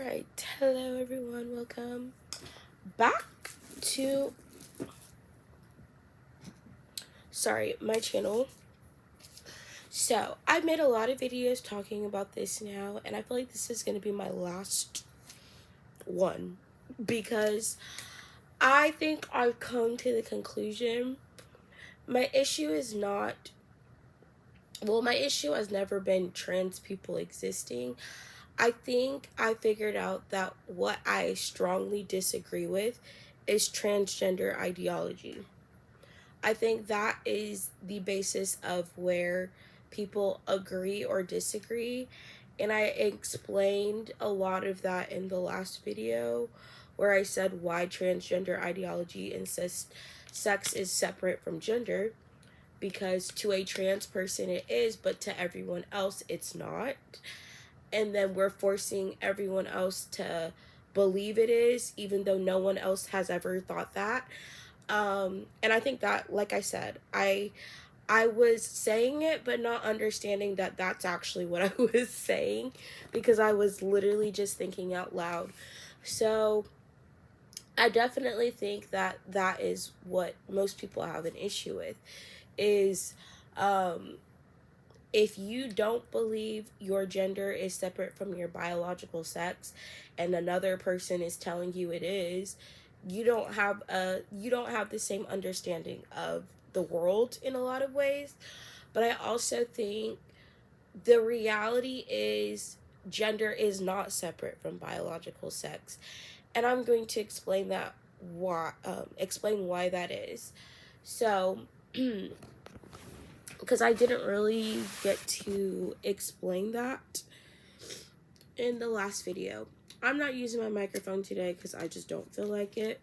Alright, hello everyone, welcome back to, my channel. So, I've made a lot of videos talking about this now, and I feel like this is going to be my last one, because I think I've come to the conclusion, my issue is not, my issue has never been trans people existing. I think I figured out that what I strongly disagree with is transgender ideology. I think that is the basis of where people agree or disagree. And I explained a lot of that in the last video where I said why transgender ideology insists sex is separate from gender. Because to a trans person it is, but to everyone else it's not. And then we're forcing everyone else to believe it is, even though no one else has ever thought that. And I think that, like I said, I was saying it but not understanding that that's actually what I was saying, because I was literally just thinking out loud. So I definitely think that that is what most people have an issue with, is if you don't believe your gender is separate from your biological sex and another person is telling you it is, you don't have the same understanding of the world in a lot of ways. But I also think the reality is gender is not separate from biological sex, and I'm going to explain why that is. So because I didn't really get to explain that in the last video. I'm not using my microphone today because I just don't feel like it.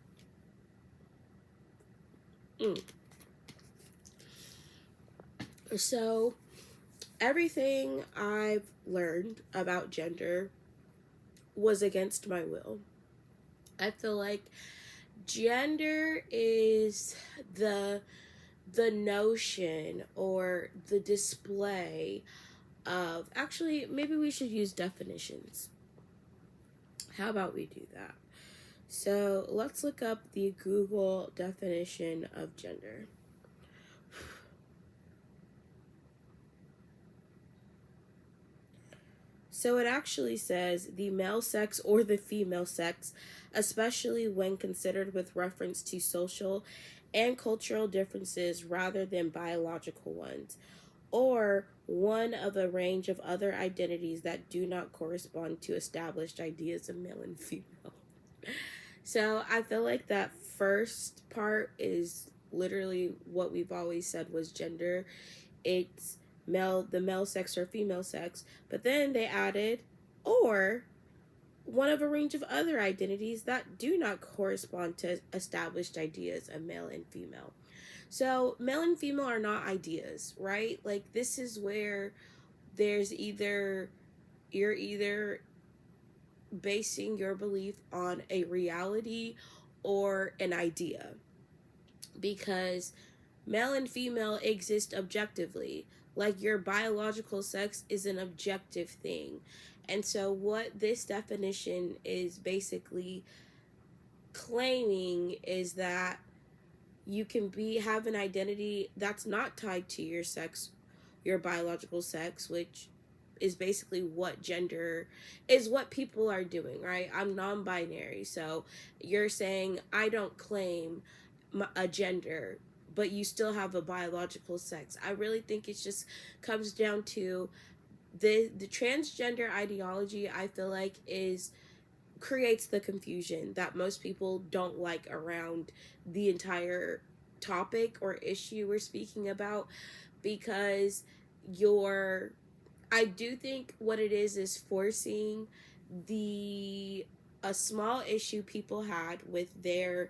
So, everything I've learned about gender was against my will. I feel like gender is the notion or the display of, actually, maybe we should use definitions. How about we do that? So let's look up the Google definition of gender. So it actually says the male sex or the female sex, especially when considered with reference to social and cultural differences rather than biological ones, or one of a range of other identities that do not correspond to established ideas of male and female. So I feel like that first part is literally what we've always said was gender. It's the male sex or female sex, but then they added or one of a range of other identities that do not correspond to established ideas of male and female. So male and female are not ideas, right? Like, this is where there's you're either basing your belief on a reality or an idea, because male and female exist objectively. Like, your biological sex is an objective thing. And so what this definition is basically claiming is that you can have an identity that's not tied to your sex, your biological sex, which is basically what gender is, what people are doing, right? I'm non-binary, so you're saying I don't claim a gender, but you still have a biological sex. I really think it just comes down to the transgender ideology. I feel like creates the confusion that most people don't like around the entire topic or issue we're speaking about, because I do think what it is forcing a small issue people had with their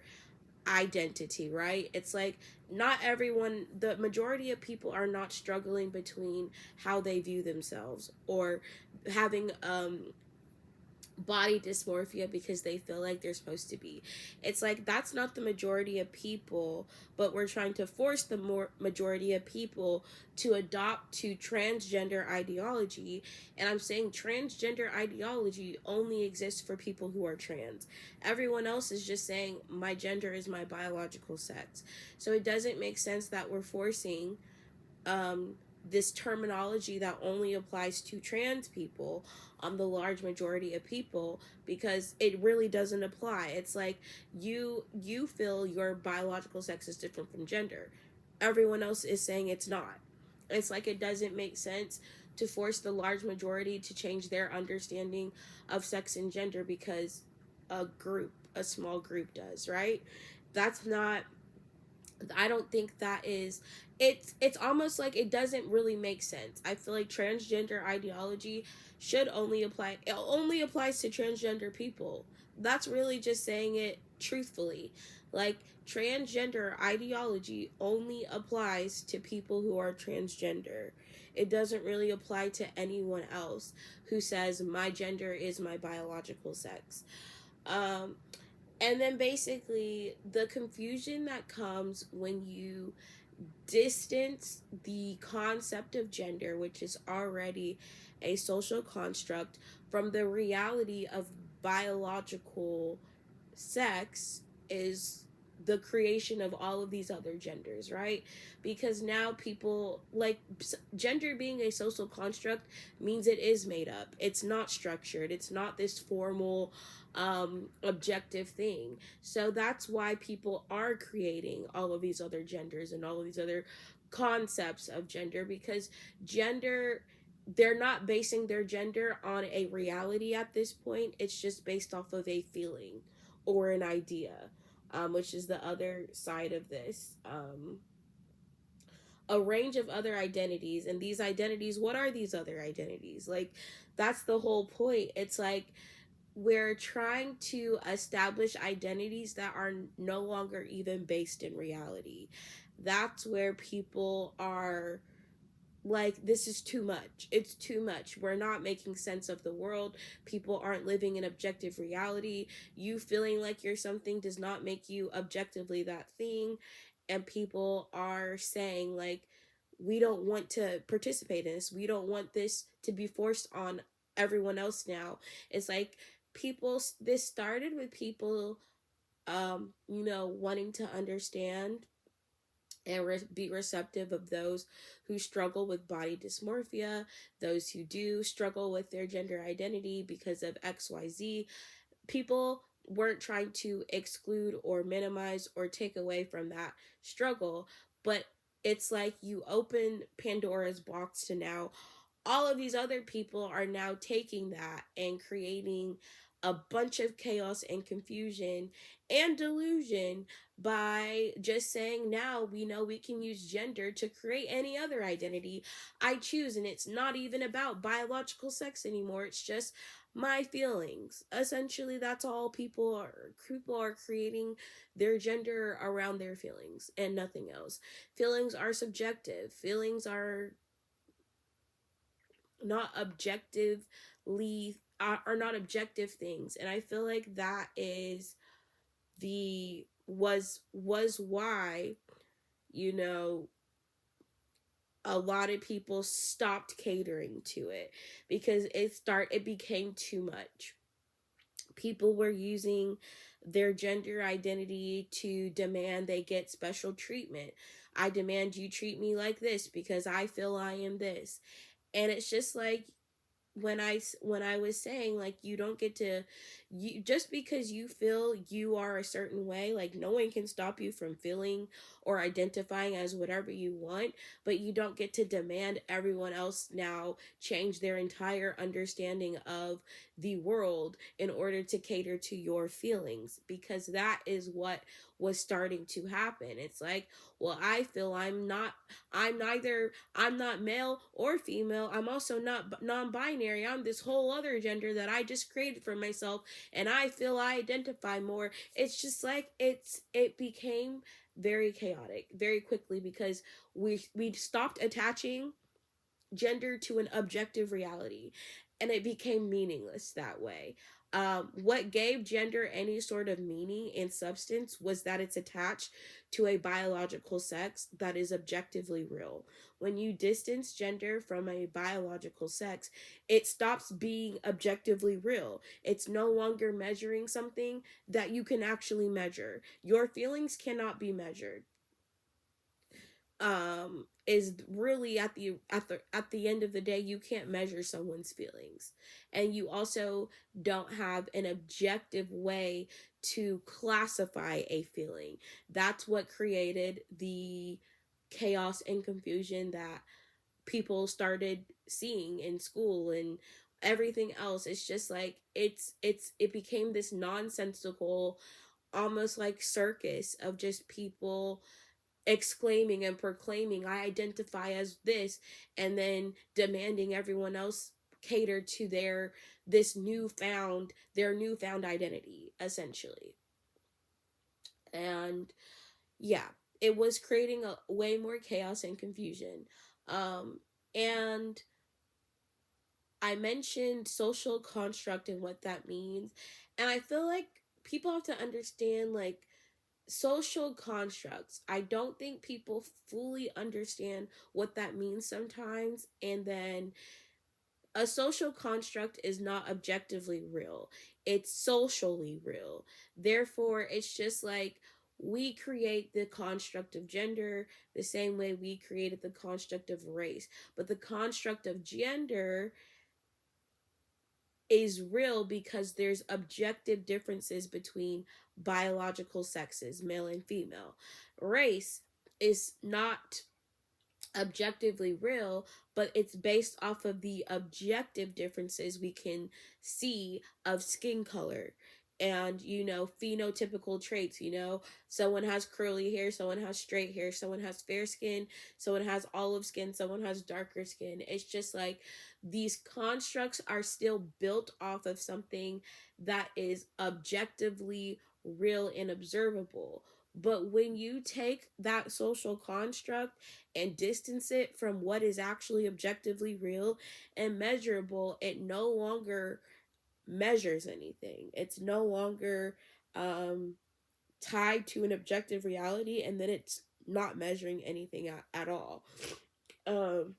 identity, right? It's like, not everyone, the majority of people are not struggling between how they view themselves or having body dysmorphia because they feel like they're supposed to be. It's like that's not the majority of people, but we're trying to force the majority of people to adopt to transgender ideology. And I'm saying transgender ideology only exists for people who are trans. Everyone else is just saying my gender is my biological sex. So it doesn't make sense that we're forcing um, this terminology that only applies to trans people on the large majority of people, because it really doesn't apply. It's like you feel your biological sex is different from gender. Everyone else is saying it's not. It's like it doesn't make sense to force the large majority to change their understanding of sex and gender because a small group does, right? That's not, I don't think that is, it's almost like it doesn't really make sense. I feel like transgender ideology should only apply, it only applies to transgender people. That's really just saying it truthfully. Like transgender ideology only applies to people who are transgender. It doesn't really apply to anyone else who says my gender is my biological sex. Um and then basically the confusion that comes when you distance the concept of gender, which is already a social construct, from the reality of biological sex, is the creation of all of these other genders, right? Because now people like gender being a social construct means it is made up. It's not structured. It's not this formal objective thing. So that's why people are creating all of these other genders and all of these other concepts of gender, because gender, they're not basing their gender on a reality at this point. It's just based off of a feeling or an idea, which is the other side of this. A range of other identities, and these identities, what are these other identities? Like, that's the whole point. It's like we're trying to establish identities that are no longer even based in reality. That's where people are like, this is too much. It's too much. We're not making sense of the world. People aren't living in objective reality. You feeling like you're something does not make you objectively that thing. And people are saying, like, we don't want to participate in this. We don't want this to be forced on everyone else now. It's like people, this started with people, wanting to understand and be receptive of those who struggle with body dysmorphia, those who do struggle with their gender identity because of XYZ. People weren't trying to exclude or minimize or take away from that struggle, but it's like you open Pandora's box to now all of these other people are now taking that and creating a bunch of chaos and confusion and delusion by just saying, now we know we can use gender to create any other identity I choose, and it's not even about biological sex anymore. It's just my feelings. Essentially, that's all people are. People are creating their gender around their feelings and nothing else. Feelings are subjective. Feelings not objectively are not objective things, and I feel like that is the was why, you know, a lot of people stopped catering to it, because it became too much. People were using their gender identity to demand they get special treatment. I demand you treat me like this because I feel I am this. And it's just like, when I was saying, like, you don't get to, you just because you feel you are a certain way, like no one can stop you from feeling or identifying as whatever you want, but you don't get to demand everyone else now change their entire understanding of the world in order to cater to your feelings, because that is what was starting to happen. It's like, well, I feel I'm not male or female. I'm also not non-binary. I'm this whole other gender that I just created for myself, and I feel I identify more. It's just like it became very chaotic very quickly, because we stopped attaching gender to an objective reality, and it became meaningless that way. What gave gender any sort of meaning and substance was that it's attached to a biological sex that is objectively real. When you distance gender from a biological sex, it stops being objectively real. It's no longer measuring something that you can actually measure. Your feelings cannot be measured. Is really at the end of the day, you can't measure someone's feelings, and you also don't have an objective way to classify a feeling. That's what created the chaos and confusion that people started seeing in school and everything else. It's just like it became this nonsensical, almost like circus of just people exclaiming and proclaiming, I identify as this, and then demanding everyone else cater to their newfound identity, essentially. And yeah, it was creating a way more chaos and confusion. And I mentioned social construct and what that means, and I feel like people have to understand, like, social constructs. I don't think people fully understand what that means sometimes. And then a social construct is not objectively real, it's socially real. Therefore, it's just like we create the construct of gender the same way we created the construct of race. But the construct of gender is real because there's objective differences between biological sexes, male and female. Race is not objectively real, but it's based off of the objective differences we can see of skin color and, phenotypical traits. Someone has curly hair, someone has straight hair, someone has fair skin, someone has olive skin, someone has darker skin. It's just like these constructs are still built off of something that is objectively real and observable. But when you take that social construct and distance it from what is actually objectively real and measurable, it no longer measures anything. It's no longer um, tied to an objective reality, and then it's not measuring anything at all. Um,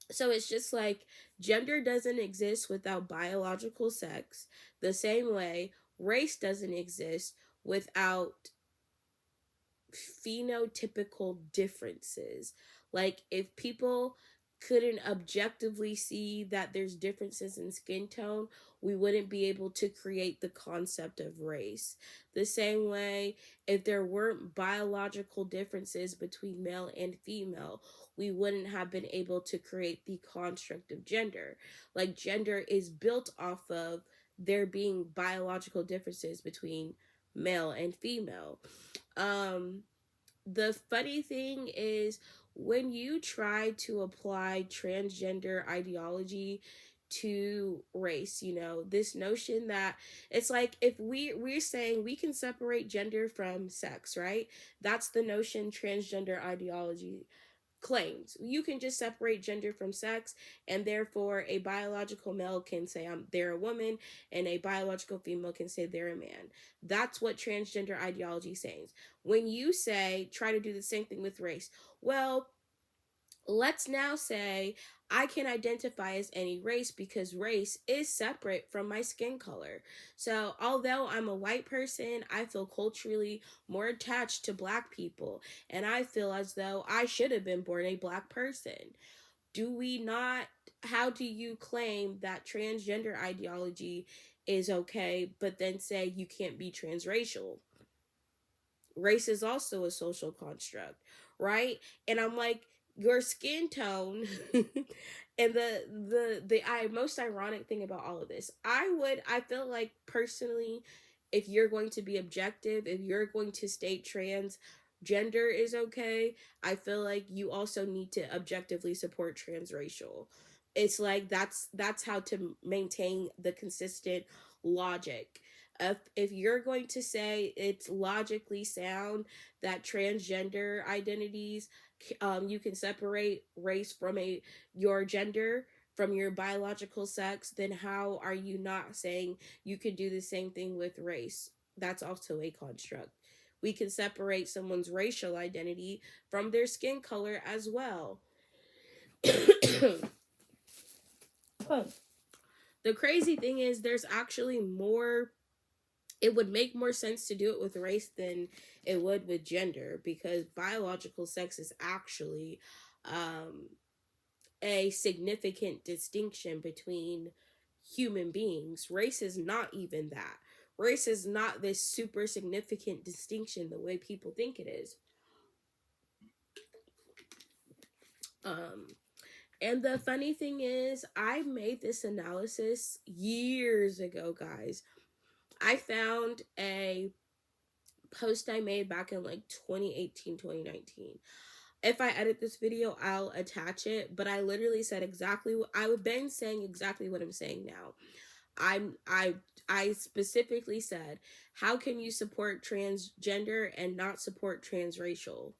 so it's just like gender doesn't exist without biological sex, the same way race doesn't exist without phenotypical differences. Like, if people couldn't objectively see that there's differences in skin tone, we wouldn't be able to create the concept of race. The same way, if there weren't biological differences between male and female, we wouldn't have been able to create the construct of gender. Like, gender is built off of there being biological differences between male and female. um the funny thing is, when you try to apply transgender ideology to race, this notion that it's like, if we're saying we can separate gender from sex, right? That's the notion transgender ideology claims. You can just separate gender from sex, and therefore a biological male can say they're a woman, and a biological female can say they're a man. That's what transgender ideology says. When you say try to do the same thing with race, well, let's now say I can identify as any race because race is separate from my skin color. So, although I'm a white person, I feel culturally more attached to black people, and I feel as though I should have been born a black person. Do we not? How do you claim that transgender ideology is okay, but then say you can't be transracial? Race is also a social construct, right? And I'm like, your skin tone and the most ironic thing about all of this, I feel like, personally, if you're going to be objective, if you're going to state trans gender is okay, I feel like you also need to objectively support transracial. It's like that's how to maintain the consistent logic. If you're going to say it's logically sound that transgender identities, you can separate race from your gender, from your biological sex, then how are you not saying you could do the same thing with race? That's also a construct. We can separate someone's racial identity from their skin color as well. The crazy thing is, there's actually more. It would make more sense to do it with race than it would with gender, because biological sex is actually um, a significant distinction between human beings. Race is not even that. Race is not this super significant distinction the way people think it is. Um, and the funny thing is, I made this analysis years ago, guys. I found a post I made back in like 2018, 2019. If I edit this video, I'll attach it, but I literally said exactly what I've been saying, exactly what I'm saying now. I specifically said, how can you support transgender and not support transracial?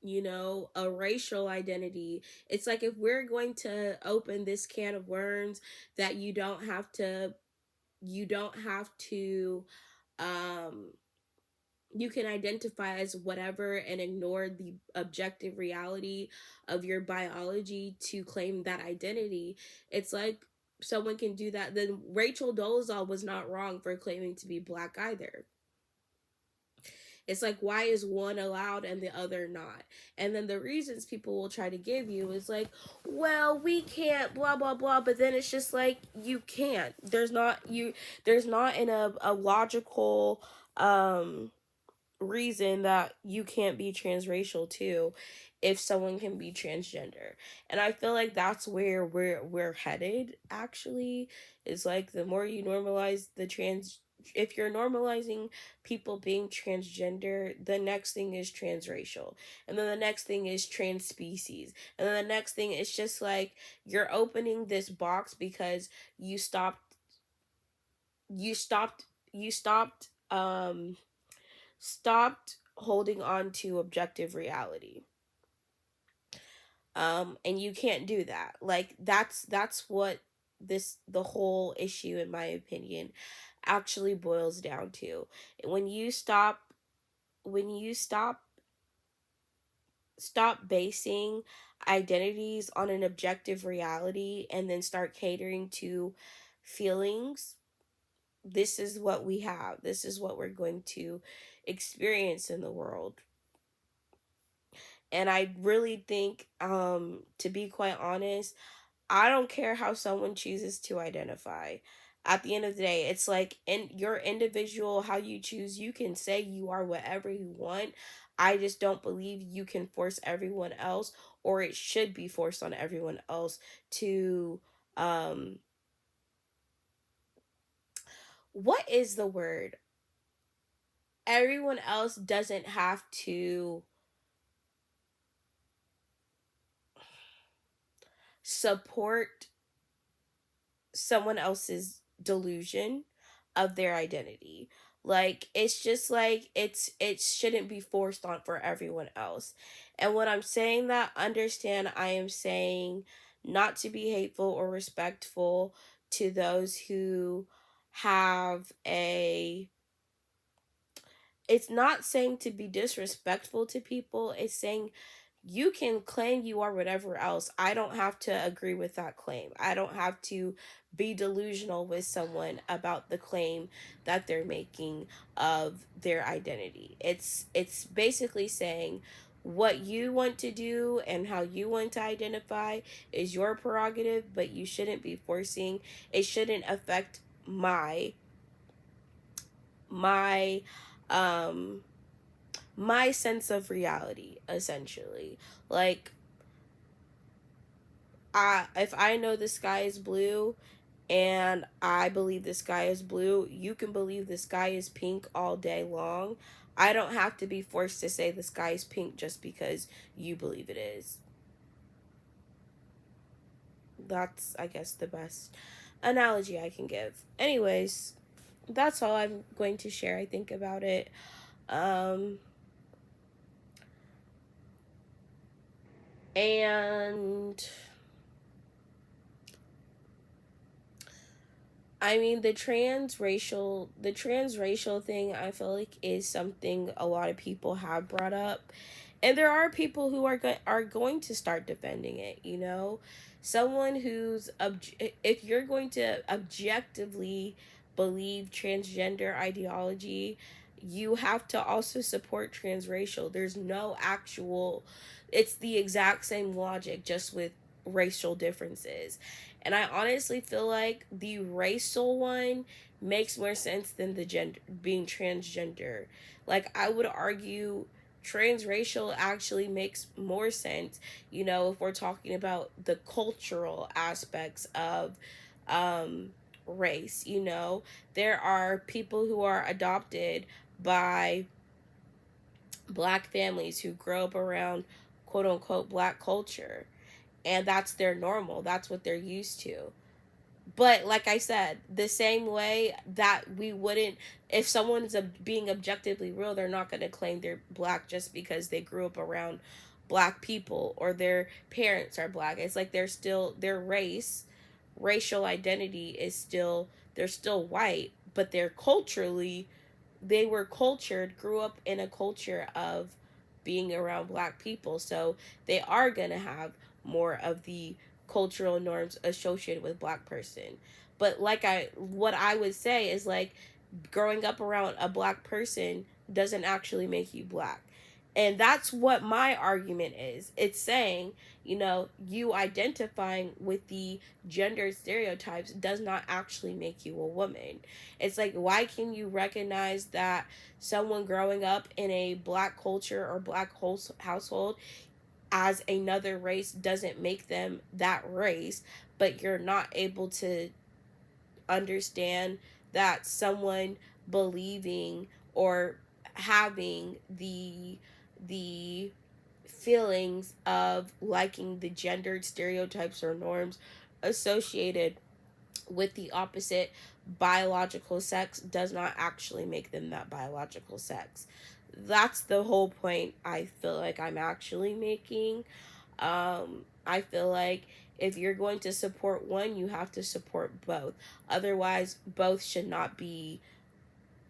You know, a racial identity. It's like, if we're going to open this can of worms, that you don't have to um you can identify as whatever and ignore the objective reality of your biology to claim that identity. It's like, someone can do that. Then Rachel Dolezal was not wrong for claiming to be black either. It's like, why is one allowed and the other not? And then the reasons people will try to give you is like, well, we can't, blah blah blah. But then it's just like, you can't. There's not in a logical reason that you can't be transracial too, if someone can be transgender. And I feel like that's where we're headed, actually. Is like, the more you normalize the trans, if you're normalizing people being transgender, the next thing is transracial, and then the next thing is trans species, and then the next thing is just like, you're opening this box because you stopped you stopped stopped holding on to objective reality. And you can't do that. Like, that's what the whole issue, in my opinion, actually boils down to. When you stop basing identities on an objective reality, and then start catering to feelings, this is what we have. This is what we're going to experience in the world. And I really think, to be quite honest, I don't care how someone chooses to identify. At the end of the day, it's like, in your individual, how you choose, you can say you are whatever you want. I just don't believe you can force everyone else, or it should be forced on everyone else to, what is the word? Everyone else doesn't have to support someone else's delusion of their identity. Like, it's just like, it shouldn't be forced on for everyone else. And when I'm saying that, understand, I am saying not to be hateful or respectful to those who have a it's not saying to be disrespectful to people. It's saying, you can claim you are whatever else. I don't have to agree with that claim. I don't have to be delusional with someone about the claim that they're making of their identity. It's basically saying, what you want to do and how you want to identify is your prerogative, but you shouldn't be forcing. It shouldn't affect my um my sense of reality, essentially. Like, if I know the sky is blue and I believe the sky is blue, you can believe the sky is pink all day long. I don't have to be forced to say the sky is pink just because you believe it is. That's, I guess, the best analogy I can give. Anyways, that's all I'm going to share, I think, about it. um And I mean, the transracial thing, I feel like is something a lot of people have brought up, and there are people who are going to start defending it. Someone who's if you're going to objectively believe transgender ideology, you have to also support transracial. There's no actual, it's the exact same logic, just with racial differences. And I honestly feel like the racial one makes more sense than the gender being transgender. Like, I would argue transracial actually makes more sense, if we're talking about the cultural aspects of race. There are people who are adopted by black families who grow up around quote unquote black culture, and that's their normal, that's what they're used to. But like I said, the same way that we wouldn't, if someone's being objectively real, they're not going to claim they're black just because they grew up around black people or their parents are black. It's like they're still, their racial identity is still, they're still white, but they're culturally, they were cultured, grew up in a culture of being around black people. So they are going to have more of the cultural norms associated with black person. But what I would say is, like, growing up around a black person doesn't actually make you black. And that's what my argument is. It's saying, you identifying with the gender stereotypes does not actually make you a woman. It's like, why can you recognize that someone growing up in a black culture or black household as another race doesn't make them that race, but you're not able to understand that someone believing or having the feelings of liking the gendered stereotypes or norms associated with the opposite biological sex does not actually make them that biological sex. That's the whole point I feel like I'm actually making. I feel like if you're going to support one, you have to support both. Otherwise, both should not be,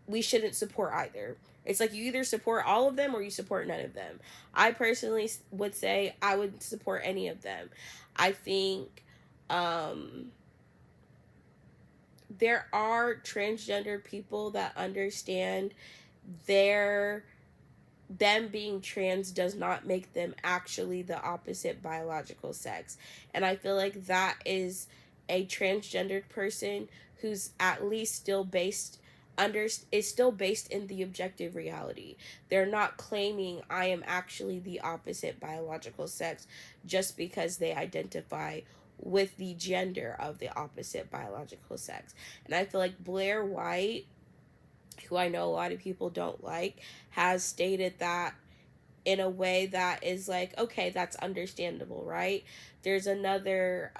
we shouldn't support either. It's like, you either support all of them or you support none of them. I personally would say I would support any of them. I think there are transgender people that understand their them being trans does not make them actually the opposite biological sex. And I feel like that is a transgendered person who's at least still based under is still based in the objective reality. They're not claiming I am actually the opposite biological sex just because they identify with the gender of the opposite biological sex. And I feel like Blair White, who I know a lot of people don't like, has stated that in a way that is like, okay, that's understandable, right? There's another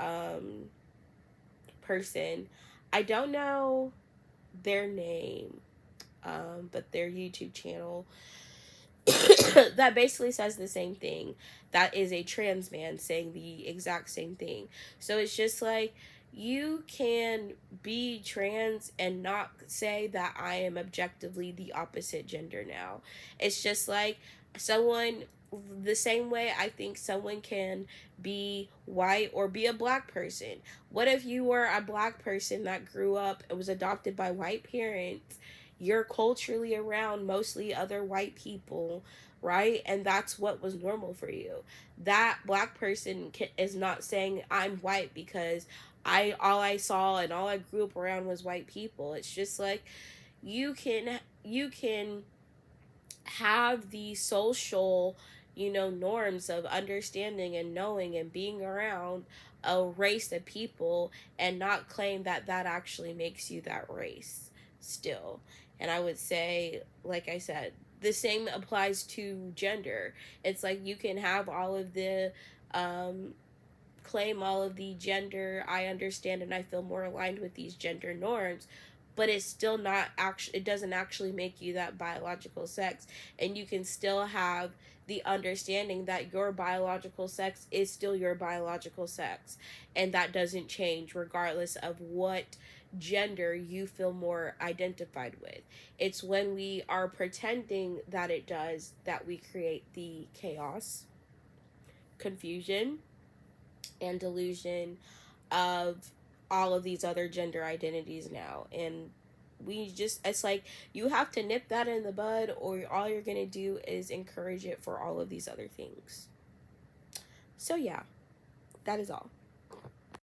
person, I don't know their name, but their YouTube channel that basically says the same thing. That is a trans man saying the exact same thing. So it's just like, you can be trans and not say that I am objectively the opposite gender now. It's just like, someone, the same way I think someone can be white or be a black person. What if you were a black person that grew up and was adopted by white parents? You're culturally around mostly other white people, right? And that's what was normal for you. That black person is not saying I'm white because all I saw and all I grew up around was white people. It's just like, you can have the social, norms of understanding and knowing and being around a race of people and not claim that that actually makes you that race still. And I would say, like I said, the same applies to gender. It's like, you can have all of the claim all of the gender, I understand and I feel more aligned with these gender norms, but it's still not actually, it doesn't actually make you that biological sex. And you can still have the understanding that your biological sex is still your biological sex, and that doesn't change regardless of what gender you feel more identified with. It's when we are pretending that it does that we create the chaos, confusion, and delusion of all of these other gender identities now. And we just, it's like you have to nip that in the bud, or all you're gonna do is encourage it for all of these other things. So yeah, that is all.